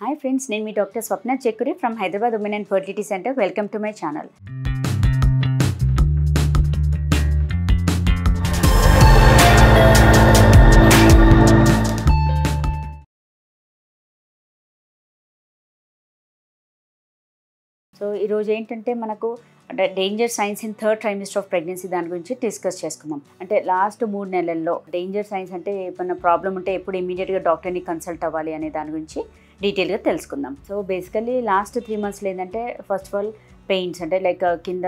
Hi friends, నేను మీ doctor Swapna Chekkuri from Hyderabad women and fertility centre. Welcome to my channel. So ఈరోజు ఏంటంటే మనకు danger signs in third trimester of pregnancy దాని గురించి డిస్కస్ చేసుకుందాం. అంటే లాస్ట్ 3 నెలల్లో డేంజర్ సైన్స్ అంటే ఏమైనా ప్రాబ్లం ఉంటే ఎప్పుడు ఇమీడియట్గా డాక్టర్ని కన్సల్ట్ అవ్వాలి అనే దాని గురించి డీటెయిల్గా తెలుసుకుందాం. సో బేసికలీ లాస్ట్ 3 మంత్స్లో ఏంటంటే ఫస్ట్ ఆఫ్ ఆల్ పెయిన్స్ అంటే లైక్ కింద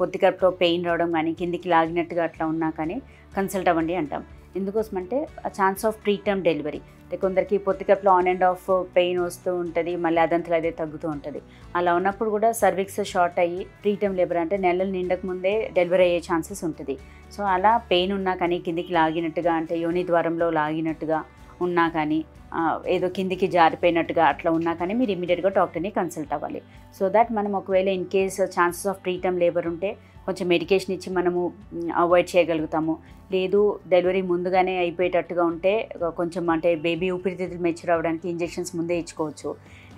పొత్తి కడుపులో పెయిన్ రావడం కానీ కిందికి లాగినట్టుగా అట్లా ఉన్నా కానీ కన్సల్ట్ అవ్వండి అంటాం. ఎందుకోసం అంటే ఛాన్స్ ఆఫ్ ప్రీటర్మ్ డెలివరీ. అంటే కొందరికి పొత్తి కడుపులో ఆన్ అండ్ ఆఫ్ పెయిన్ వస్తూ ఉంటుంది, మళ్ళీ అదంతలో అదే తగ్గుతూ ఉంటుంది. అలా ఉన్నప్పుడు కూడా సర్విక్స్ షార్ట్ అయ్యి ప్రీటర్మ్ లేబర్ అంటే నెలలు నిండక ముందే డెలివరీ అయ్యే ఛాన్సెస్ ఉంటుంది. సో అలా పెయిన్ ఉన్నా కానీ కిందికి లాగినట్టుగా అంటే యోని ద్వారంలో లాగినట్టుగా ఉన్నా కానీ ఏదో కిందికి జారిపోయినట్టుగా అట్లా ఉన్నా కానీ మీరు ఇమీడియట్గా డాక్టర్ని కన్సల్ట్ అవ్వాలి. సో దట్ మనం ఒకవేళ in case chances of preterm labour ఉంటే కొంచెం మెడికేషన్ ఇచ్చి మనము అవాయిడ్ చేయగలుగుతాము. లేదు డెలివరీ ముందుగానే అయిపోయేటట్టుగా ఉంటే కొంచెం అంటే బేబీ ఊపిరితిత్తులు మెచ్యూర్ అవ్వడానికి ఇంజెక్షన్స్ ముందే ఇచ్చుకోవచ్చు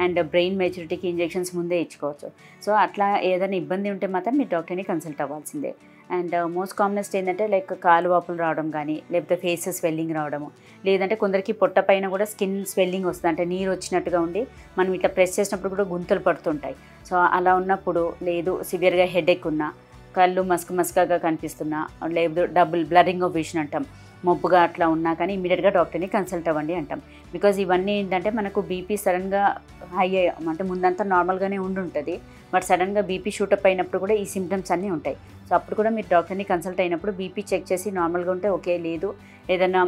అండ్ బ్రెయిన్ మెచ్యూరిటీకి ఇంజెక్షన్స్ ముందే ఇచ్చుకోవచ్చు. సో అట్లా ఏదైనా ఇబ్బంది ఉంటే మాత్రం మీరు డాక్టర్ని కన్సల్ట్ అవ్వాల్సిందే. అండ్ మోస్ట్ కామనెస్ట్ ఏంటంటే లైక్ కాలు వాపులు రావడం కానీ లేకపోతే ఫేస్ స్వెల్లింగ్ రావడము, లేదంటే కొందరికి పొట్ట పైన కూడా స్కిన్ స్వెల్లింగ్ వస్తుంది, అంటే నీరు వచ్చినట్టుగా ఉండి మనం ఇట్లా ప్రెస్ చేసినప్పుడు కూడా గుంతలు పడుతుంటాయి. సో అలా ఉన్నప్పుడు, లేదు సివియర్గా హెడేక్ ఉన్నా, కళ్ళు మస్కగా కనిపిస్తున్నా, లేదు డబుల్ బ్లరింగ్ ఆఫ్ విషన్ అంటాం, మొబ్బుగా అట్లా ఉన్నా కానీ ఇమీడియట్గా డాక్టర్ని కన్సల్ట్ అవ్వండి అంటాం. బికాజ్ ఇవన్నీ ఏంటంటే మనకు బీపీ సడన్గా హై అంటే ముందంతా నార్మల్గానే ఉంటుంది, బట్ సడన్గా బీపీ షూటప్ అయినప్పుడు కూడా ఈ సిమ్టమ్స్ అన్నీ ఉంటాయి. సో అప్పుడు కూడా మీరు డాక్టర్ని కన్సల్ట్ అయినప్పుడు బీపీ చెక్ చేసి నార్మల్గా ఉంటే ఓకే, లేదు ఏదైనా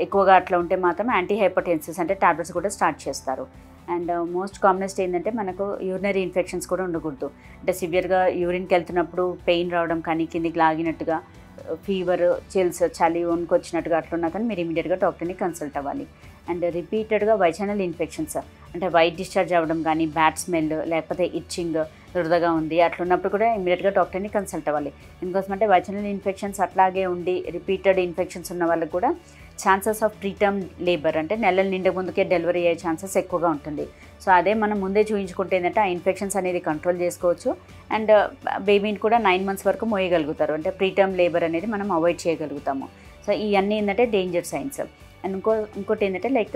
ఎక్కువగా అట్లా ఉంటే మాత్రం యాంటీ హైపర్టెన్సివ్స్ అంటే టాబ్లెట్స్ కూడా స్టార్ట్ చేస్తారు. అండ్ మోస్ట్ కామనెస్ట్ ఏంటంటే మనకు యూరినరీ ఇన్ఫెక్షన్స్ కూడా ఉండకూడదు. అంటే సివియర్గా యూరిన్కి వెళ్తున్నప్పుడు పెయిన్ రావడం కానీ కిందికి లాగినట్టుగా, ఫీవర్, చిల్స్, చలి వణుకొచ్చినట్టుగా అట్లున్నా కానీ మీరు ఇమీడియట్గా డాక్టర్ని కన్సల్ట్ అవ్వాలి. అండ్ రిపీటెడ్గా వైజనల్ ఇన్ఫెక్షన్స్ అంటే వైట్ డిశ్చార్జ్ అవ్వడం కానీ, బ్యాడ్ స్మెల్, లేకపోతే ఇచ్చింగ్, దురదగా ఉంది అట్లున్నప్పుడు కూడా ఇమీడియట్గా డాక్టర్ని కన్సల్ట్ అవ్వాలి. ఎందుకోసం అంటే వైజనల్ ఇన్ఫెక్షన్స్ అట్లాగే ఉండి రిపీటెడ్ ఇన్ఫెక్షన్స్ ఉన్న వాళ్ళకి కూడా ఛాన్సెస్ ఆఫ్ ప్రీటర్మ్ లేబర్ అంటే నెలలు నిండే ముందుకే డెలివరీ అయ్యే ఛాన్సెస్ ఎక్కువగా ఉంటుంది. సో అదే మనం ముందే చూయించుకుంటే ఏంటంటే ఆ ఇన్ఫెక్షన్స్ అనేది కంట్రోల్ చేసుకోవచ్చు అండ్ బేబీని కూడా 9 months వరకు మోయగలుగుతారు. అంటే ప్రీటర్మ్ లేబర్ అనేది మనం అవాయిడ్ చేయగలుగుతాము. సో ఇవన్నీ ఏంటంటే డేంజర్ సైన్స్. అండ్ ఇంకోటి ఏంటంటే లైక్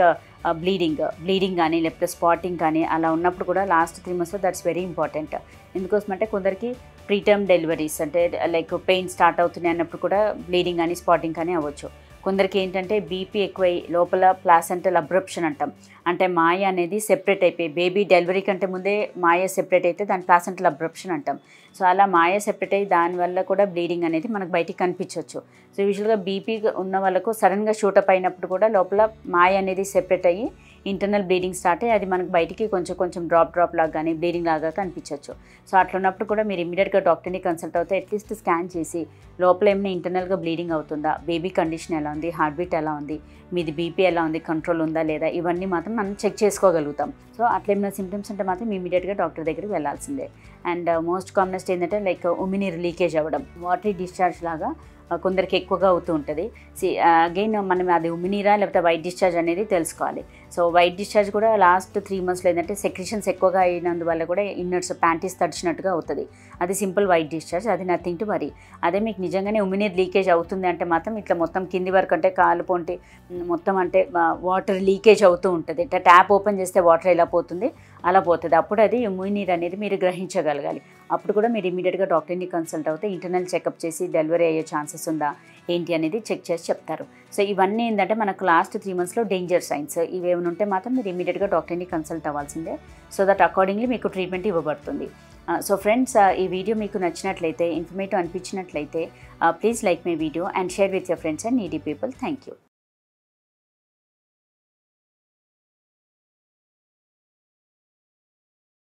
బ్లీడింగ్ కానీ లేకపోతే స్పాటింగ్ కానీ అలా ఉన్నప్పుడు కూడా లాస్ట్ 3 monthsలో దట్స్ వెరీ ఇంపార్టెంట్. ఎందుకోసం అంటే కొందరికి ప్రీటర్మ్ డెలివరీస్ అంటే లైక్ పెయిన్ స్టార్ట్ అవుతున్నాయి అన్నప్పుడు కూడా బ్లీడింగ్ కానీ స్పాటింగ్ కానీ అవ్వచ్చు. కొందరికి ఏంటంటే బీపీ ఎక్కువై లోపల ప్లాసెంటల్ అబ్రప్షన్ అంటాం, అంటే మాయ అనేది సెపరేట్ అయిపోయి బేబీ డెలివరీ కంటే ముందే మాయ సెపరేట్ అయితే దాని ప్లాసెంటల్ అబ్రప్షన్ అంటాం. సో అలా మాయ సెపరేట్ అయ్యి దానివల్ల కూడా బ్లీడింగ్ అనేది మనకు బయటికి కనిపించవచ్చు. సో యూజువల్గా బీపీ ఉన్న వాళ్ళకు సడన్గా షూటప్ అయినప్పుడు కూడా లోపల మాయ అనేది సెపరేట్ అయ్యి ఇంటర్నల్ బ్లీడింగ్ స్టార్ట్ అయ్యి అది మనకు బయటికి కొంచెం డ్రాప్ లాగా కానీ బ్లీడింగ్ లాగా కనిపించవచ్చు. సో అట్లున్నప్పుడు కూడా మీరు ఇమీడియట్గా డాక్టర్ని కన్సల్ట్ అవుతే అట్లీస్ట్ స్కాన్ చేసి లోపల ఏమైనా ఇంటర్నల్గా బ్లీడింగ్ అవుతుందా, బేబీ కండిషన్ ఎలా ఉంది, హార్ట్ బీట్ ఎలా ఉంది, మీది బీపీ ఎలా ఉంది, కంట్రోల్ ఉందా లేదా, ఇవన్నీ మాత్రం మనం చెక్ చేసుకోగలుగుతాం. సో అట్లా ఏమైనా సిమ్టమ్స్ ఉంటే మాత్రం ఇమీడియట్గా డాక్టర్ దగ్గరికి వెళ్ళాల్సిందే. అండ్ మోస్ట్ కామనెస్ట్ ఏంటంటే లైక్ ఉమినీరు లీకేజ్ అవ్వడం, వాటరీ డిశ్చార్జ్ లాగా కొందరికి ఎక్కువగా అవుతూ ఉంటుంది. అగైన్ మనం అది ఉమినీరా లేకపోతే వైట్ డిశ్చార్జ్ అనేది తెలుసుకోవాలి. సో వైట్ డిశ్చార్జ్ కూడా లాస్ట్ 3 monthsలో ఏంటంటే సెక్రిషన్స్ ఎక్కువగా అయినందువల్ల కూడా ఇన్నర్స్ ప్యాంటీస్ తడిచినట్టుగా అవుతుంది. అది సింపుల్ వైట్ డిశ్చార్జ్, అది నథింగ్ టు వరీ. అదే మీకు నిజంగానే ఉమినీర్ లీకేజ్ అవుతుంది అంటే మాత్రం ఇట్లా మొత్తం కింది వరకు అంటే కాలు పొంటి మొత్తం అంటే వాటర్ లీకేజ్ అవుతూ ఉంటుంది. అంటే ట్యాప్ ఓపెన్ చేస్తే వాటర్ ఎలా పోతుంది అలా పోతుంది. అప్పుడు అది ఉమినీర్ అనేది మీరు గ్రహించగలగాలి. అప్పుడు కూడా మీరు ఇమీడియట్గా డాక్టర్ని కన్సల్ట్ అవుతే ఇంటర్నల్ చెకప్ చేసి డెలివరీ అయ్యే ఛాన్సెస్ ఉందా ఏంటి అనేది చెక్ చేసి చెప్తారు. సో ఇవన్నీ ఏంటంటే మనకు లాస్ట్ 3 monthsలో డేంజర్ సైన్స్. ఇవేమైనా ఉంటే మాత్రం మీరు ఇమీడియట్గా డాక్టర్ని కన్సల్ట్ అవ్వాల్సిందే. సో దట్ అకార్డింగ్లీ మీకు ట్రీట్మెంట్ ఇవ్వబడుతుంది. సో ఫ్రెండ్స్, ఈ వీడియో మీకు నచ్చినట్లయితే, ఇన్ఫర్మేటివ్ అనిపించినట్లయితే please like my video and share with your friends and needy people. Thank you.